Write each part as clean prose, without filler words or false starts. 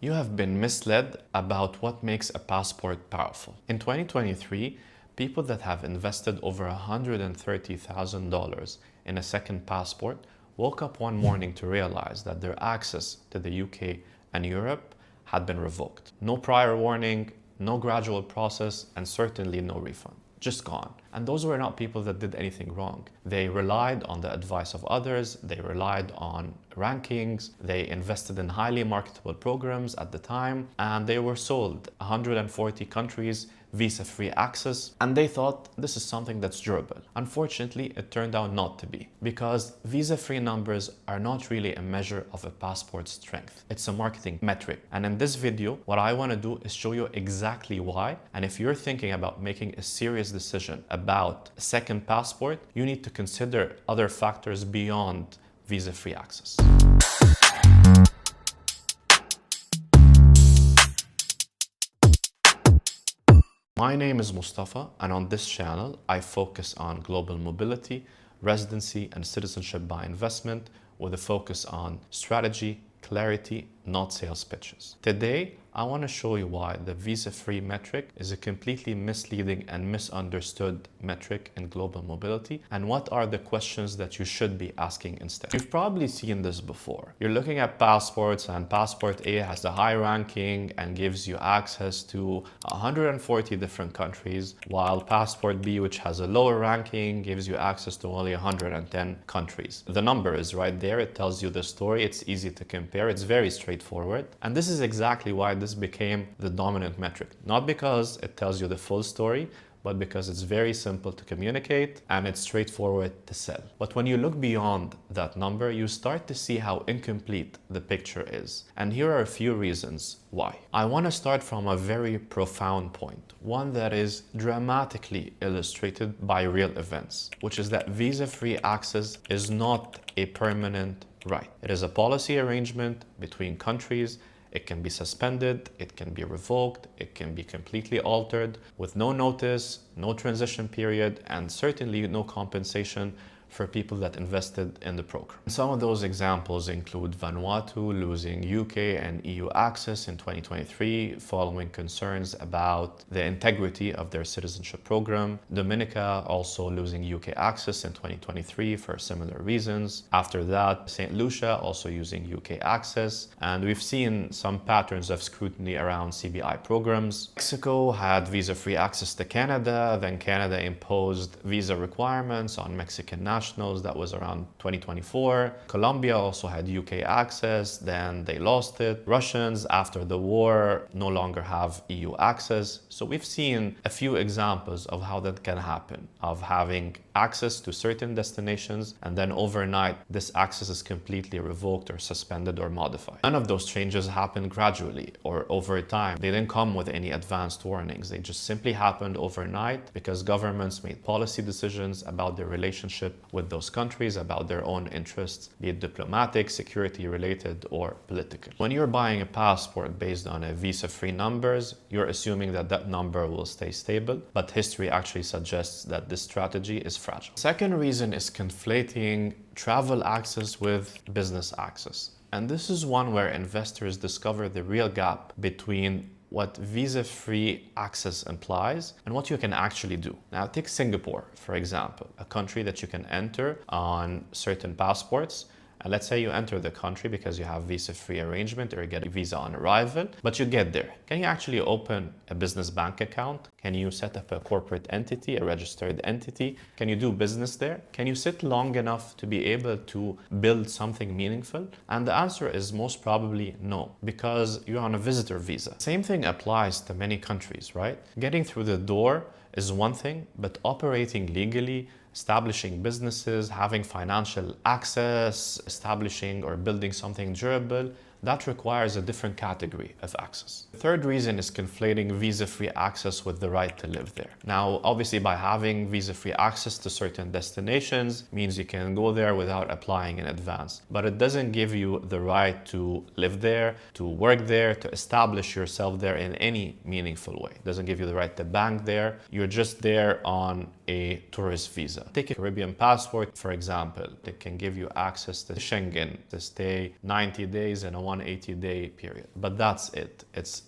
You have been misled about what makes a passport powerful. In 2023, people that have invested over $130,000 in a second passport woke up one morning to realize that their access to the UK and Europe had been revoked. No prior warning, no gradual process, and certainly no refund. Just gone. And those were not people that did anything wrong. They relied on the advice of others, they relied on rankings, they invested in highly marketable programs at the time, and they were sold 140 countries visa-free access, and they thought this is something that's durable. Unfortunately, it turned out not to be, because visa-free numbers are not really a measure of a passport's strength. It's a marketing metric. And in this video, what I want to do is show you exactly why. And if you're thinking about making a serious decision about a second passport, you need to consider other factors beyond visa-free access. My name is Mustafa, and on this channel, I focus on global mobility, residency, and citizenship by investment with a focus on strategy, clarity, not sales pitches. Today, I want to show you why the visa-free metric is a completely misleading and misunderstood metric in global mobility, and what are the questions that you should be asking instead. You've probably seen this before. You're looking at passports, and passport A has the high ranking and gives you access to 140 different countries, while passport B, which has a lower ranking, gives you access to only 110 countries. The number is right there. It tells you the story. It's easy to compare. It's very straightforward. And this is exactly why this became the dominant metric. Not because it tells you the full story, but because it's very simple to communicate and it's straightforward to sell. But when you look beyond that number, you start to see how incomplete the picture is. And here are a few reasons why. I want to start from a very profound point, one that is dramatically illustrated by real events, which is that visa-free access is not a permanent right. It is a policy arrangement between countries. It can be suspended, it can be revoked, it can be completely altered with no notice, no transition period, and certainly no compensation for people that invested in the program. Some of those examples include Vanuatu losing UK and EU access in 2023 following concerns about the integrity of their citizenship program. Dominica also losing UK access in 2023 for similar reasons. After that, St. Lucia also using UK access. And we've seen some patterns of scrutiny around CBI programs. Mexico had visa-free access to Canada, then Canada imposed visa requirements on Mexican nationals. That was around 2024. Colombia also had UK access, then they lost it. Russians, after the war, no longer have EU access. So we've seen a few examples of how that can happen, of having access to certain destinations, and then overnight, this access is completely revoked or suspended or modified. None of those changes happened gradually or over time. They didn't come with any advanced warnings. They just simply happened overnight because governments made policy decisions about their relationship with those countries, about their own interests, be it diplomatic, security related, or political. When you're buying a passport based on a visa-free numbers, you're assuming that that number will stay stable, but history actually suggests that this strategy is fragile. Second reason is conflating travel access with business access. And this is one where investors discover the real gap between what visa-free access implies and what you can actually do. Now, take Singapore, for example, a country that you can enter on certain passports. And let's say you enter the country because you have visa-free arrangement or you get a visa on arrival, but you get there. Can you actually open a business bank account? Can you set up a corporate entity, a registered entity? Can you do business there? Can you sit long enough to be able to build something meaningful? And the answer is most probably no, because you're on a visitor visa. Same thing applies to many countries, right? Getting through the door is one thing, but operating legally, establishing businesses, having financial access, establishing or building something durable, that requires a different category of access. The third reason is conflating visa-free access with the right to live there. Now, obviously, by having visa-free access to certain destinations means you can go there without applying in advance. But it doesn't give you the right to live there, to work there, to establish yourself there in any meaningful way. It doesn't give you the right to bank there. You're just there on a tourist visa. Take a Caribbean passport, for example. It can give you access to Schengen to stay 90 days in a 180-day period. But that's it. It's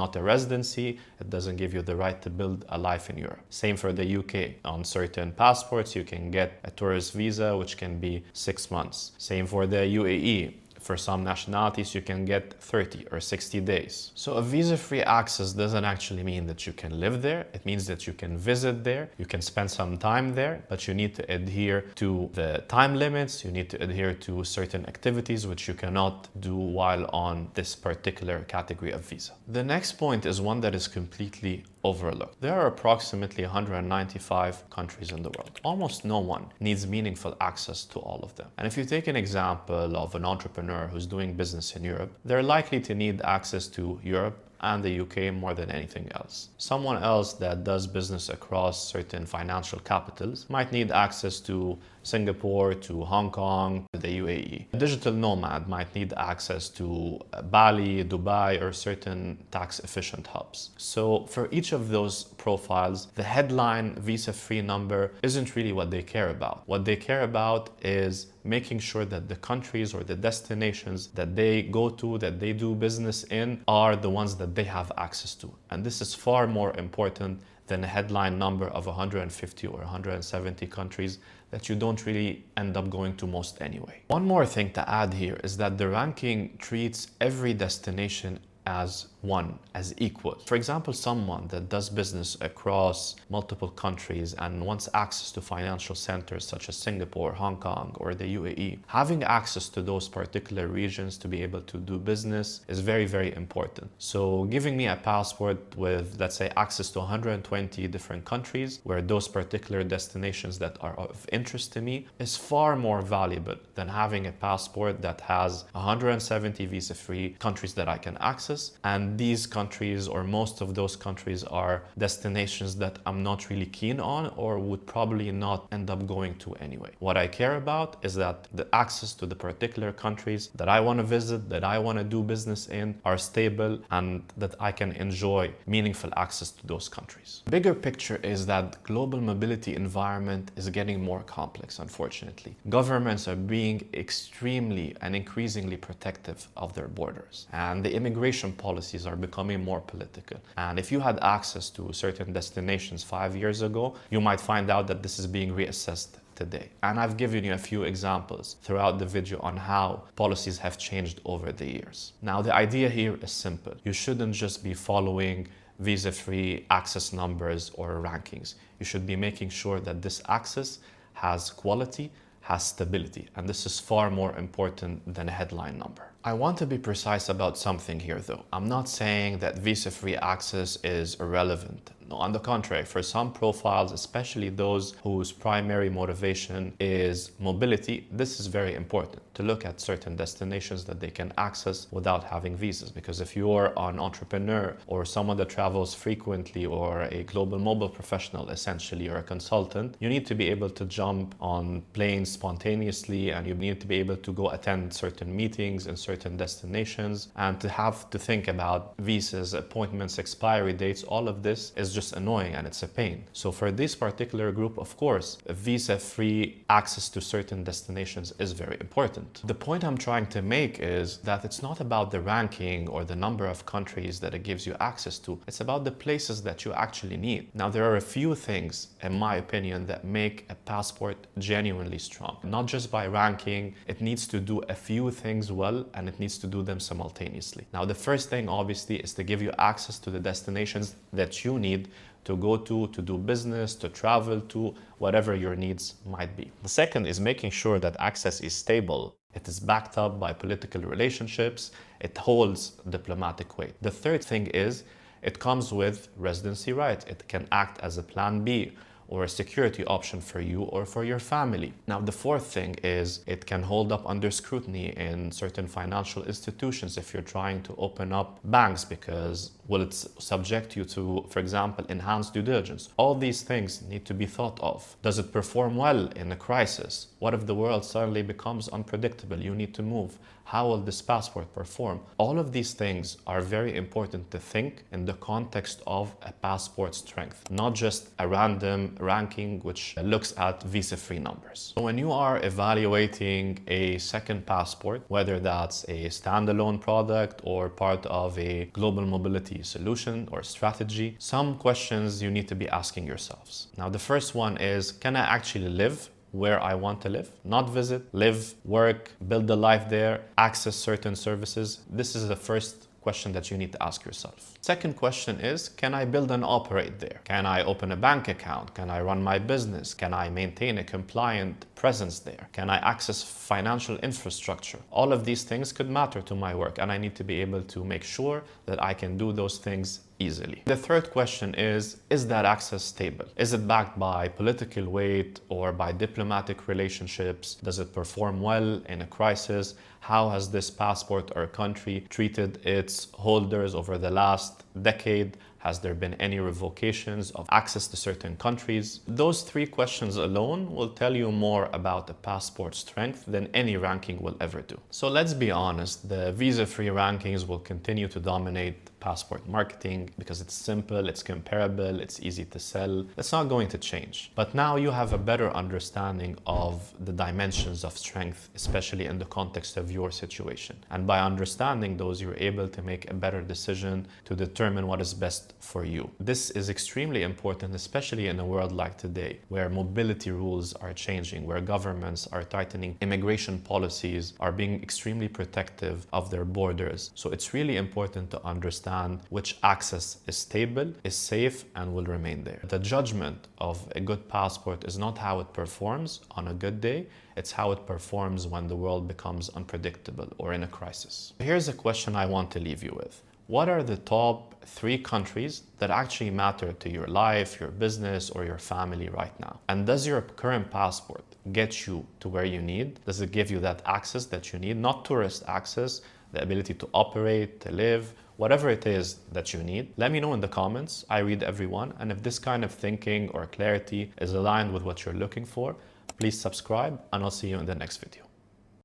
not a residency. It doesn't give you the right to build a life in Europe. Same for the UK. On certain passports, you can get a tourist visa, which can be 6 months. Same for the UAE. For some nationalities, you can get 30 or 60 days. So a visa-free access doesn't actually mean that you can live there. It means that you can visit there, you can spend some time there, but you need to adhere to the time limits. You need to adhere to certain activities which you cannot do while on this particular category of visa. The next point is one that is completely overlooked. There are approximately 195 countries in the world. Almost no one needs meaningful access to all of them. And if you take an example of an entrepreneur who's doing business in Europe, they're likely to need access to Europe and the UK more than anything else. Someone else that does business across certain financial capitals might need access to Singapore, to Hong Kong, to the UAE. A digital nomad might need access to Bali, Dubai, or certain tax-efficient hubs. So for each of those profiles, the headline visa-free number isn't really what they care about. What they care about is making sure that the countries or the destinations that they go to, that they do business in, are the ones that they have access to. And this is far more important than a headline number of 150 or 170 countries that you don't really end up going to most anyway. One more thing to add here is that the ranking treats every destination as one, as equal. For example, someone that does business across multiple countries and wants access to financial centers such as Singapore, Hong Kong, or the UAE, having access to those particular regions to be able to do business is very, very important. So giving me a passport with, let's say, access to 120 different countries where those particular destinations that are of interest to me is far more valuable than having a passport that has 170 visa-free countries that I can access, and these countries, or most of those countries, are destinations that I'm not really keen on or would probably not end up going to anyway. What I care about is that the access to the particular countries that I want to visit, that I want to do business in, are stable and that I can enjoy meaningful access to those countries. The bigger picture is that global mobility environment is getting more complex, unfortunately. Governments are being extremely and increasingly protective of their borders, and the immigration policies are becoming more political. And if you had access to certain destinations 5 years ago, you might find out that this is being reassessed today. And I've given you a few examples throughout the video on how policies have changed over the years. Now, the idea here is simple. You shouldn't just be following visa-free access numbers or rankings. You should be making sure that this access has quality, has stability, and this is far more important than a headline number. I want to be precise about something here though. I'm not saying that visa-free access is irrelevant. No, on the contrary, for some profiles, especially those whose primary motivation is mobility, this is very important to look at certain destinations that they can access without having visas. Because if you're an entrepreneur or someone that travels frequently or a global mobile professional, essentially, or a consultant, you need to be able to jump on planes spontaneously, and you need to be able to go attend certain meetings in certain destinations, and to have to think about visas, appointments, expiry dates. All of this is just annoying and it's a pain. So for this particular group, of course, visa-free access to certain destinations is very important. The point I'm trying to make is that it's not about the ranking or the number of countries that it gives you access to. It's about the places that you actually need. Now, there are a few things, in my opinion, that make a passport genuinely strong. Not just by ranking, it needs to do a few things well, and it needs to do them simultaneously. Now, the first thing, obviously, is to give you access to the destinations that you need to go to do business, to travel to, whatever your needs might be. The second is making sure that access is stable. It is backed up by political relationships. It holds diplomatic weight. The third thing is it comes with residency rights. It can act as a plan B or a security option for you or for your family. Now, the fourth thing is it can hold up under scrutiny in certain financial institutions if you're trying to open up banks, because will it subject you to, for example, enhanced due diligence? All these things need to be thought of. Does it perform well in a crisis? What if the world suddenly becomes unpredictable? You need to move. How will this passport perform? All of these things are very important to think in the context of a passport strength, not just a random ranking which looks at visa-free numbers. So when you are evaluating a second passport, whether that's a standalone product or part of a global mobility solution or strategy, some questions you need to be asking yourselves. Now, the first one is, can I actually live where I want to live? Not visit, live, work, build a life there, access certain services. This is the first question that you need to ask yourself. Second question is, can I build and operate there? Can I open a bank account? Can I run my business? Can I maintain a compliant presence there? Can I access financial infrastructure? All of these things could matter to my work, and I need to be able to make sure that I can do those things easily. The third question is that access stable? Is it backed by political weight or by diplomatic relationships? Does it perform well in a crisis? How has this passport or country treated its holders over the last decade? Has there been any revocations of access to certain countries? Those three questions alone will tell you more about the passport strength than any ranking will ever do. So let's be honest, the visa-free rankings will continue to dominate passport marketing because it's simple, it's comparable, it's easy to sell. That's not going to change. But now you have a better understanding of the dimensions of strength, especially in the context of your situation. And by understanding those, you're able to make a better decision to determine what is best for you. This is extremely important, especially in a world like today, where mobility rules are changing, where governments are tightening immigration policies, are being extremely protective of their borders. So it's really important to understand which access is stable, is safe, and will remain there. The judgment of a good passport is not how it performs on a good day, it's how it performs when the world becomes unpredictable or in a crisis. Here's a question I want to leave you with. What are the top 3 countries that actually matter to your life, your business, or your family right now? And does your current passport get you to where you need? Does it give you that access that you need? Not tourist access, the ability to operate, to live, whatever it is that you need. Let me know in the comments. I read everyone. And if this kind of thinking or clarity is aligned with what you're looking for, please subscribe, and I'll see you in the next video.